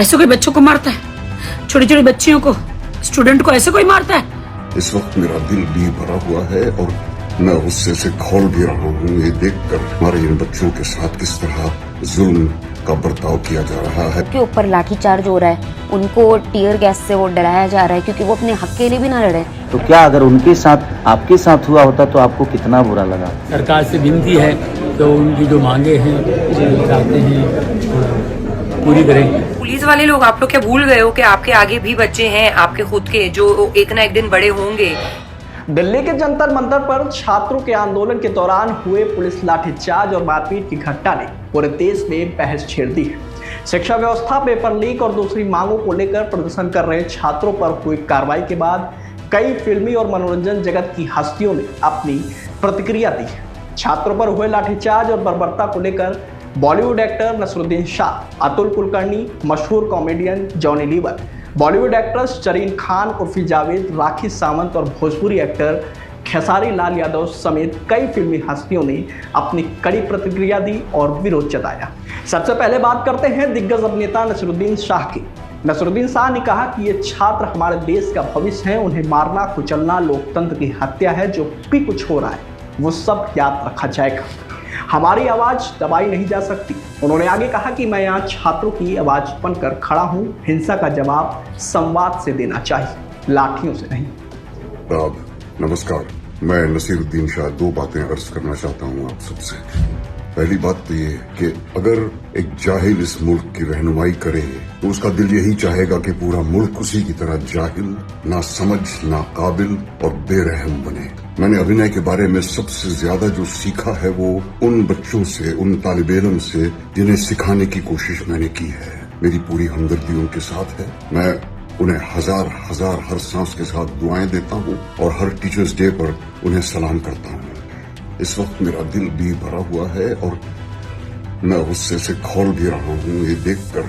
ऐसे कोई बच्चों को मारता है? छोटी छोटी बच्चियों को, स्टूडेंट को ऐसे कोई मारता है? इस वक्त मेरा दिल भी भरा हुआ है और मैं गुस्से से खौल भी रहा हूँ ये देखकर हमारे इन बच्चों के साथ किस तरह जुल्म का बर्ताव किया जा रहा है। के ऊपर लाठीचार्ज हो रहा है, उनको टीयर गैस से वो डराया जा रहा है क्योंकि वो अपने हक के लिए भी ना लड़े। तो क्या अगर उनके साथ आपके साथ हुआ होता तो आपको कितना बुरा लगा? सरकार से विनती है तो उनकी जो मांगे हैं जो चाहते हैं पूरी करें। पुलिस वाले लोग, आप लोग क्या भूल गए हो कि आपके आगे भी बच्चे हैं, आपके खुद के, जो एक ना एक दिन बड़े होंगे। दिल्ली के जंतर मंतर पर छात्रों के आंदोलन के दौरान हुए पुलिस लाठीचार्ज और मारपीट की घटना ने पूरे देश में बहस छेड़ दी है। शिक्षा व्यवस्था, पेपर लीक और दूसरी मांगों को लेकर प्रदर्शन कर रहे छात्रों पर हुई कार्रवाई के बाद कई फिल्मी और मनोरंजन जगत की हस्तियों ने अपनी प्रतिक्रिया दी है। छात्रों पर हुए लाठीचार्ज और बर्बरता को लेकर बॉलीवुड एक्टर नसरुद्दीन शाह, अतुल कुलकर्णी, मशहूर comedian Johnny Lever, Bollywood actress Zareen Khan Urfi Javed, Rakhi Sawant और भोजपुरी एक्टर खेसारी लाल यादव समेत कई फिल्मी हस्तियों ने अपनी कड़ी प्रतिक्रिया दी और विरोध जताया। सबसे पहले बात करते हैं दिग्गज अभिनेता नसरुद्दीन शाह की। नसरुद्दीन शाह ने कहा कि ये छात्र हमारे देश का भविष्य है, उन्हें मारना, कुचलना लोकतंत्र की हत्या है। जो भी कुछ हो रहा है वो सब याद रखा जाएगा। हमारी आवाज दबाई नहीं जा सकती। उन्होंने आगे कहा कि मैं यहाँ छात्रों की आवाज बनकर खड़ा हूँ। हिंसा का जवाब संवाद से देना चाहिए, लाठियों से नहीं। नमस्कार, मैं नसीरुद्दीन शाह दो बातें अर्ज करना चाहता हूँ आप सबसे। पहली बात तो ये कि अगर एक जाहिल इस मुल्क की रहनुमाई करे तो उसका दिल यही चाहेगा कि पूरा मुल्क उसी की तरह जाहिल, ना समझ, ना काबिल और बेरहम बने। मैंने अभिनय के बारे में सबसे ज्यादा जो सीखा है वो उन बच्चों से, उन तालिब इल्म से जिन्हें सिखाने की कोशिश मैंने की है। मेरी पूरी हमदर्दी उनके साथ है। मैं उन्हें हजार हजार हर सांस के साथ दुआएं देता हूँ और हर टीचर्स डे पर उन्हें सलाम करता हूँ। इस वक्त मेरा दिल भी भरा हुआ है और मैं गुस्से से खौल भी रहा हूँ ये देखकर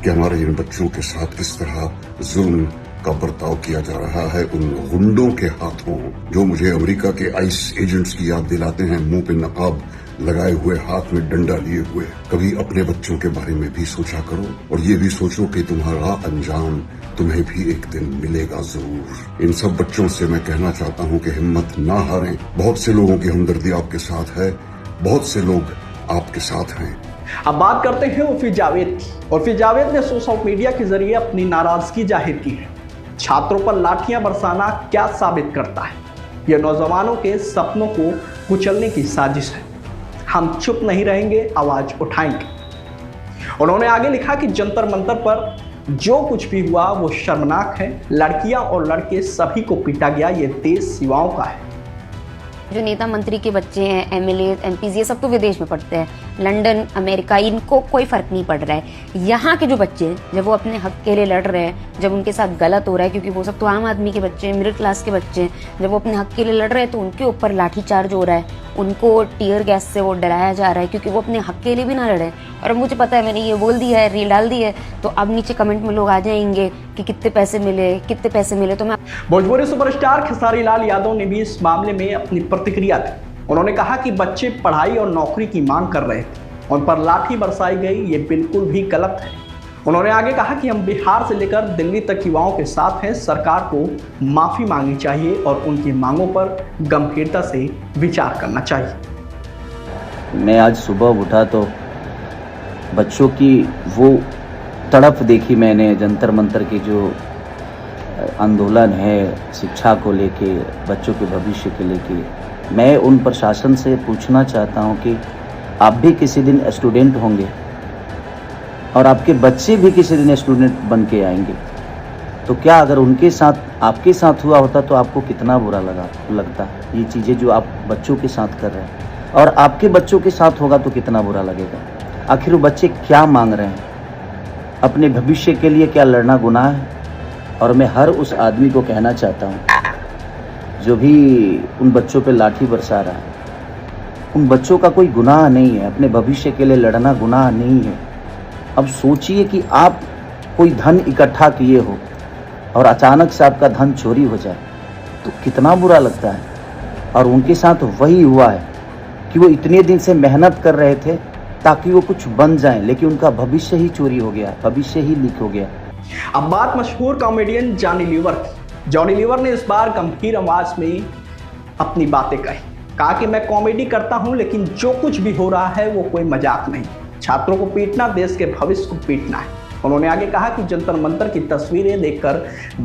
कि हमारे इन बच्चों के साथ किस तरह जुल्म का बर्ताव किया जा रहा है उन गुंडों के हाथों, जो मुझे अमेरिका के आइस एजेंट्स की याद दिलाते हैं, मुंह पे नकाब लगाए हुए, हाथ में डंडा लिए हुए। कभी अपने बच्चों के बारे में भी सोचा करो और ये भी सोचो कि तुम्हारा अंजाम तुम्हें भी एक दिन मिलेगा जरूर। इन सब बच्चों से मैं कहना चाहता हूँ कि हिम्मत ना हारें। बहुत से लोगों की हमदर्दी आपके साथ है, बहुत से लोग आपके साथ हैं। अब बात करते हैं उर्फी जावेद की। उर्फी जावेद ने सोशल मीडिया के जरिए अपनी नाराजगी जाहिर की है। छात्रों पर लाठियां बरसाना क्या साबित करता है? यह नौजवानों के सपनों को कुचलने की साजिश है। हम चुप नहीं रहेंगे, आवाज उठाएंगे। उन्होंने आगे लिखा कि जंतर मंतर पर जो कुछ भी हुआ वो शर्मनाक है। लड़कियां और लड़के सभी को पीटा गया। ये देश युवाओं का है। जो नेता मंत्री के बच्चे हैं, एमएलए, एमपीज, ये सब तो विदेश में पढ़ते हैं, लंदन, अमेरिका, इनको कोई फर्क नहीं पड़ रहा है। यहाँ के जो बच्चे हैं, जब वो अपने हक के लिए लड़ रहे हैं, जब उनके साथ गलत हो रहा है, क्योंकि वो सब तो आम आदमी के बच्चे हैं, मिडिल क्लास के बच्चे हैं, जब वो अपने हक के लिए लड़ रहे हैं तो उनके ऊपर लाठीचार्ज हो रहा है, उनको टीयर गैस से वो डराया जा रहा है क्योंकि वो अपने हक के लिए भी ना लड़े। और अब मुझे पता है, मैंने ये बोल दिया है, रील डाल दी है, तो अब नीचे कमेंट में लोग आ जाएंगे कि कितने पैसे मिले, कितने पैसे मिले। तो मैं भोजपुरी सुपरस्टार खेसारी लाल यादव ने भी इस मामले में अपनी प्रतिक्रिया दी। उन्होंने कहा कि बच्चे पढ़ाई और नौकरी की मांग कर रहे थे, उन पर लाठी बरसाई गई, ये बिल्कुल भी गलत है। उन्होंने आगे कहा कि हम बिहार से लेकर दिल्ली तक युवाओं के साथ हैं। सरकार को माफी मांगनी चाहिए और उनकी मांगों पर गंभीरता से विचार करना चाहिए। मैं आज सुबह उठा तो बच्चों की वो तड़प देखी मैंने। जंतर मंतर की जो आंदोलन है शिक्षा को लेके, बच्चों के भविष्य के लेके, मैं उन प्रशासन से पूछना चाहता हूं कि आप भी किसी दिन स्टूडेंट होंगे और आपके बच्चे भी किसी दिन स्टूडेंट बन के आएंगे। तो क्या अगर उनके साथ आपके साथ हुआ होता तो आपको कितना बुरा लगता? ये चीज़ें जो आप बच्चों के साथ कर रहे हैं और आपके बच्चों के साथ होगा तो कितना बुरा लगेगा। आखिर वो बच्चे क्या मांग रहे हैं? अपने भविष्य के लिए क्या लड़ना गुनाह है? और मैं हर उस आदमी को कहना चाहता हूँ जो भी उन बच्चों पे लाठी बरसा रहा है, उन बच्चों का कोई गुनाह नहीं है। अपने भविष्य के लिए लड़ना गुनाह नहीं है। अब सोचिए कि आप कोई धन इकट्ठा किए हो और अचानक से आपका धन चोरी हो जाए तो कितना बुरा लगता है। और उनके साथ वही हुआ है कि वो इतने दिन से मेहनत कर रहे थे ताकि वो कुछ बन जाएं, लेकिन उनका भविष्य ही चोरी हो गया, भविष्य ही लीक हो गया। अब बात मशहूर कॉमेडियन जॉनी लीवर की। जॉनी लीवर ने इस बार गंभीर आवाज में अपनी बातें कहा कि मैं कॉमेडी करता हूं, लेकिन जो कुछ भी हो रहा है वो कोई मजाक नहीं। छात्रों को पीटना देश के भविष्य को पीटना है। उन्होंने आगे कहा कि जंतर मंतर की तस्वीरें देखकर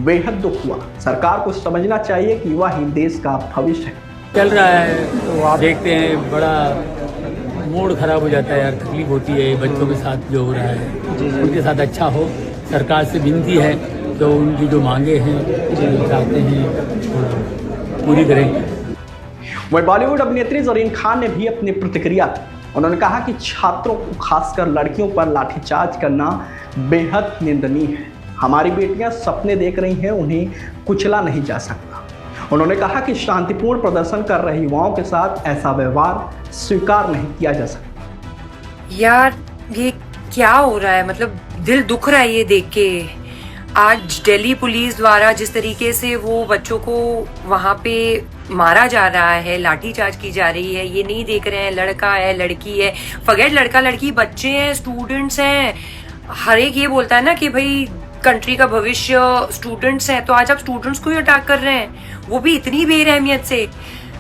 बेहद दुख हुआ। सरकार को समझना चाहिए कि युवा ही देश का भविष्य है। चल रहा है तो आप देखते हैं, बड़ा मूड खराब हो जाता है यार, तकलीफ होती है बच्चों के साथ जो हो रहा है, उनके साथ अच्छा हो। सरकार से विनती है तो उनकी जो मांगे हैं जो चाहते हैं पूरी करें। वही बॉलीवुड अभिनेत्री ज़रीन खान ने भी अपनी प्रतिक्रिया दी। उन्होंने कहा कि छात्रों को खासकर लड़कियों पर लाठीचार्ज करना बेहद निंदनीय है। हमारी बेटियां सपने देख रही हैं, उन्हें कुचला नहीं जा सकता। उन्होंने कहा कि शांतिपूर्ण प्रदर्शन कर रहे युवाओं के साथ ऐसा व्यवहार स्वीकार नहीं किया जा सकता। यार ये क्या हो रहा है, मतलब दिल दुख रहा है ये देख के। आज दिल्ली पुलिस द्वारा जिस तरीके से वो बच्चों को वहां पे मारा जा रहा है, लाठीचार्ज की जा रही है, ये नहीं देख रहे हैं लड़का है लड़की है, फॉरगेट लड़का लड़की, बच्चे हैं, स्टूडेंट्स हैं। हर एक ये बोलता है ना कि भाई कंट्री का भविष्य स्टूडेंट्स हैं, तो आज आप स्टूडेंट्स को ही अटैक कर रहे हैं, वो भी इतनी बेरहमियत से।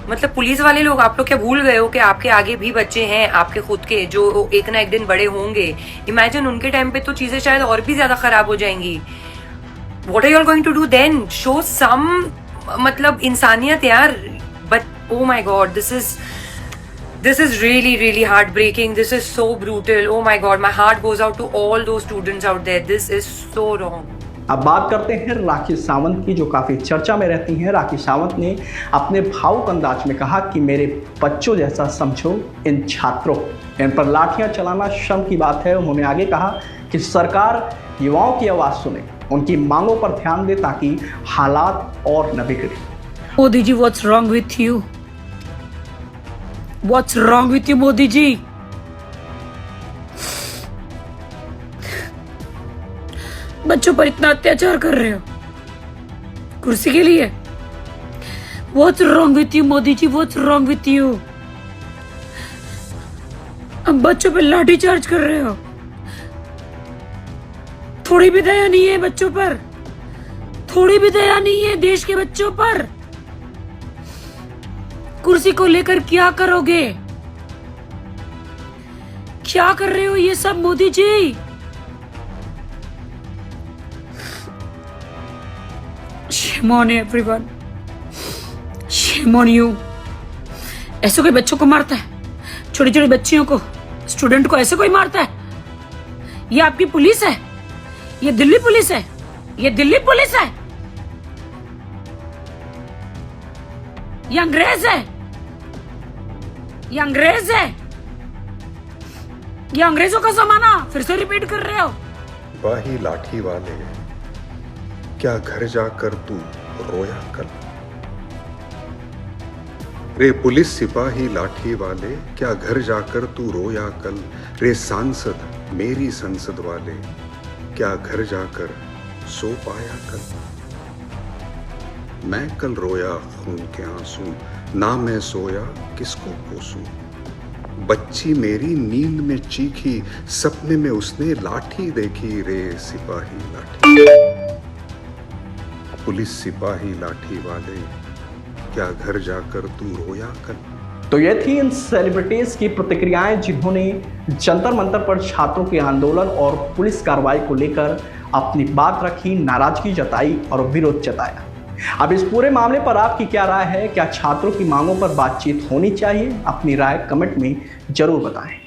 मतलब पुलिस वाले लोग, आप लोग क्या भूल गए हो कि आपके आगे भी बच्चे हैं, आपके खुद के, जो एक ना एक दिन बड़े होंगे। इमेजिन उनके टाइम पे तो चीजें शायद और भी ज्यादा खराब हो जाएंगी। What are you all going to do then? Show some मतलब इंसानियत यार। But oh my God, this is really heartbreaking. This is so brutal. Oh my God, my heart goes out to all those students out there. This is so wrong. अब बात करते हैं राखी सावंत की, जो काफ़ी चर्चा में रहती हैं। राखी सावंत ने अपने भावुक अंदाज में कहा कि मेरे बच्चों जैसा समझो इन छात्रों को, इन पर लाठियां चलाना शर्म की बात है। उन्होंने आगे कहा कि सरकार युवाओं की आवाज़ सुने, उनकी मांगों पर ध्यान दे ताकि हालात और न बिगड़े। Modi ji, what's wrong with you? What's wrong with you Modi ji? बच्चों पर इतना अत्याचार कर रहे हो कुर्सी के लिए। What's wrong with you Modi ji? What's wrong with you? अब बच्चों पर लाठी चार्ज कर रहे हो। थोड़ी भी दया नहीं है बच्चों पर, थोड़ी भी दया नहीं है देश के बच्चों पर। कुर्सी को लेकर क्या करोगे? क्या कर रहे हो ये सब Modi ji? Shame on everyone. Shame on you. ऐसे कोई बच्चों को मारता है? छोटी छोटी बच्चियों को, स्टूडेंट को ऐसे कोई मारता है? ये आपकी पुलिस है? ये दिल्ली पुलिस है? ये दिल्ली पुलिस है? ये अंग्रेज है? ये अंग्रेज है? ये अंग्रेजों का जमाना फिर से रिपीट कर रहे हो। सिपाही लाठी वाले, क्या घर जाकर तू रोया कल? रे पुलिस सिपाही लाठी वाले, क्या घर जाकर तू रोया कल? रे सांसद मेरी संसद वाले, क्या घर जाकर सो पाया कल? मैं कल रोया खून के आंसू, ना मैं सोया किसको कोसूं? बच्ची मेरी नींद में चीखी, सपने में उसने लाठी देखी। रे सिपाही लाठी, पुलिस सिपाही लाठी वाले, क्या घर जाकर तू रोया कल? तो ये थी इन सेलिब्रिटीज की प्रतिक्रियाएं, जिन्होंने जंतर मंतर पर छात्रों के आंदोलन और पुलिस कार्रवाई को लेकर अपनी बात रखी, नाराजगी जताई और विरोध जताया। अब इस पूरे मामले पर आपकी क्या राय है? क्या छात्रों की मांगों पर बातचीत होनी चाहिए? अपनी राय कमेंट में जरूर बताएं।